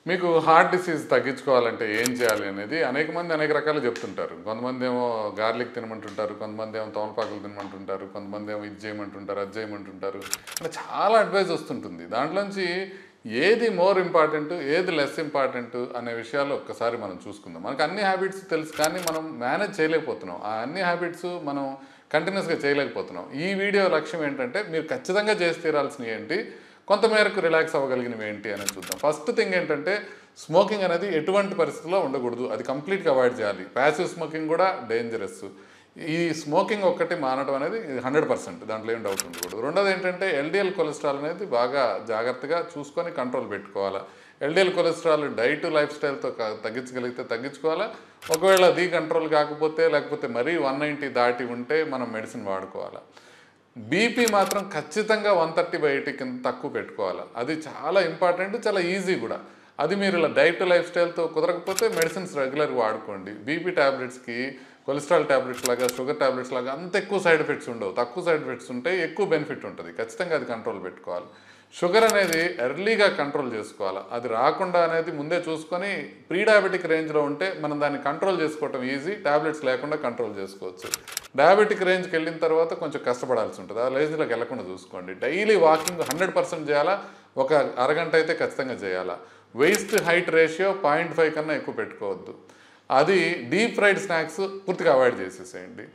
మీకు heart disease తగ్గించుకోవాలంటే ఏం చేయాలి అనేది అనేక మంది అనేక రకాలు చెప్తుంటారు. కొంతమంది ఏమో గార్లిక్ తినమంటుంటారు, కొంతమంది ఏమో తమలపాకులు తినమంటుంటారు, కొంతమంది ఏమో ఇది చేయమంటుంటారు, అది చేయమంటుంటారు. అంటే చాలా అడ్వైజ్ వస్తుంటుంది. దాంట్లోంచి ఏది మోర్ ఇంపార్టెంట్, ఏది లెస్ ఇంపార్టెంట్ అనే విషయాలు ఒక్కసారి మనం చూసుకుందాం. మనకు అన్ని హ్యాబిట్స్ తెలుసు, కానీ మనం మేనేజ్ చేయలేకపోతున్నాం. ఆ అన్ని హ్యాబిట్స్ మనం కంటిన్యూస్గా చేయలేకపోతున్నాం. ఈ వీడియో లక్ష్యం ఏంటంటే మీరు ఖచ్చితంగా చేసి తీరాల్సినవి ఏంటి, కొంతమేరకు రిలాక్స్ అవ్వగలిగినవి ఏంటి అనేది చూద్దాం. ఫస్ట్ థింగ్ ఏంటంటే స్మోకింగ్ అనేది ఎటువంటి పరిస్థితుల్లో ఉండకూడదు, అది కంప్లీట్గా అవాయిడ్ చేయాలి. ప్యాసివ్ స్మోకింగ్ కూడా డేంజరస్. ఈ స్మోకింగ్ ఒక్కటి మానడం అనేది 100%, దాంట్లో ఏం డౌట్ ఉండకూడదు. రెండోది ఏంటంటే ఎల్డిఎల్ కొలెస్ట్రాల్ అనేది బాగా జాగ్రత్తగా చూసుకొని కంట్రోల్ పెట్టుకోవాలా. ఎల్డిఎల్ కొలెస్ట్రాల్ డైట్ లైఫ్ స్టైల్తో తగ్గించగలిగితే తగ్గించుకోవాలా. ఒకవేళ అది కంట్రోల్ కాకపోతే, లేకపోతే మరీ 190 దాటి ఉంటే మనం మెడిసిన్ వాడుకోవాలా. బీపీ మాత్రం ఖచ్చితంగా 130/80 కింద తక్కువ పెట్టుకోవాలి. అది చాలా ఇంపార్టెంట్, చాలా ఈజీ కూడా. అది మీరు ఇలా డైట్ లైఫ్ స్టైల్తో కుదరకపోతే మెడిసిన్స్ రెగ్యులర్గా వాడుకోండి. బీపీ ట్యాబ్లెట్స్కి కొలెస్ట్రాల్ ట్యాబ్లెట్స్ లాగా, షుగర్ ట్యాబ్లెట్స్ లాగా అంత ఎక్కువ సైడ్ ఎఫెక్ట్స్ ఉండవు. తక్కువ సైడ్ ఎఫెక్ట్స్ ఉంటాయి, ఎక్కువ బెనిఫిట్ ఉంటుంది. ఖచ్చితంగా అది కంట్రోల్ పెట్టుకోవాలి. షుగర్ అనేది ఎర్లీగా కంట్రోల్ చేసుకోవాలి. అది రాకుండా అనేది ముందే చూసుకొని ప్రీ డయాబెటిక్ రేంజ్లో ఉంటే మనం దాన్ని కంట్రోల్ చేసుకోవటం ఈజీ, ట్యాబ్లెట్స్ లేకుండా కంట్రోల్ చేసుకోవచ్చు. డయాబెటిక్ రేంజ్కి వెళ్ళిన తర్వాత కొంచెం కష్టపడాల్సి ఉంటుంది. ఆ రేంజ్లోకి వెళ్ళకుండా చూసుకోండి. డైలీ వాకింగ్ 100% చేయాలా, ఒక అరగంట అయితే ఖచ్చితంగా చేయాలా. వెయిస్ట్ హైట్ రేషియో 0.5 కన్నా ఎక్కువ పెట్టుకోవద్దు. అది డీప్ ఫ్రైడ్ స్నాక్స్ పూర్తిగా అవాయిడ్ చేసేసేయండి.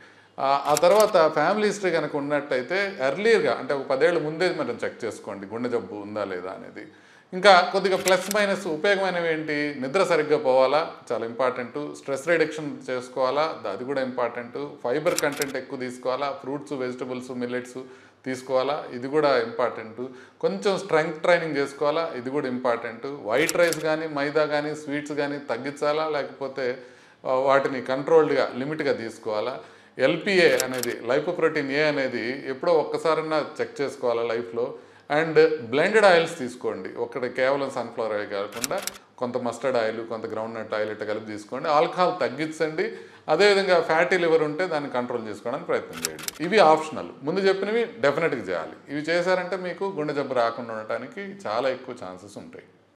ఆ తర్వాత ఫ్యామిలీ హిస్టరీ కనుక ఉన్నట్టయితే ఎర్లీగా, అంటే ఒక 10 ఏళ్ళ ముందే మనం చెక్ చేసుకోండి గుండె జబ్బు ఉందా లేదా అనేది. ఇంకా కొద్దిగా ప్లస్ మైనస్ ఉపయోగమైనవి ఏంటి, నిద్ర సరిగ్గా పోవాలా, చాలా ఇంపార్టెంట్. స్ట్రెస్ రిడక్షన్ చేసుకోవాలా, అది కూడా ఇంపార్టెంట్. ఫైబర్ కంటెంట్ ఎక్కువ తీసుకోవాలా, ఫ్రూట్స్, వెజిటబుల్స్, మిల్లెట్స్ తీసుకోవాలా, ఇది కూడా ఇంపార్టెంట్. కొంచెం స్ట్రెంగ్త్ ట్రైనింగ్ చేసుకోవాలా, ఇది కూడా ఇంపార్టెంట్. వైట్ రైస్ కానీ, మైదా కానీ, స్వీట్స్ కానీ తగ్గించాలా, లేకపోతే వాటిని కంట్రోల్డ్గా, లిమిట్గా తీసుకోవాలా. ఎల్పిఏ అనేది, లైపోప్రోటీన్ ఏ అనేది ఎప్పుడో ఒక్కసారన్నా చెక్ చేసుకోవాలా లైఫ్లో. అండ్ బ్లెండెడ్ ఆయిల్స్ తీసుకోండి. ఒకటి కేవలం సన్ఫ్లవర్ ఆయిల్ కాకుండా కొంత మస్టర్డ్ ఆయిల్, కొంత గ్రౌండ్ నట్ ఆయిల్ ఇట్లా కలిపి తీసుకోండి. ఆల్కహాల్ తగ్గించండి. అదేవిధంగా ఫ్యాటీ లివర్ ఉంటే దాన్ని కంట్రోల్ చేసుకోవడానికి ప్రయత్నం చేయండి. ఇవి ఆప్షనల్. ముందు చెప్పినవి డెఫినెట్గా చేయాలి. ఇవి చేశారంటే మీకు గుండె జబ్బు రాకుండా ఉండటానికి చాలా ఎక్కువ ఛాన్సెస్ ఉంటాయి.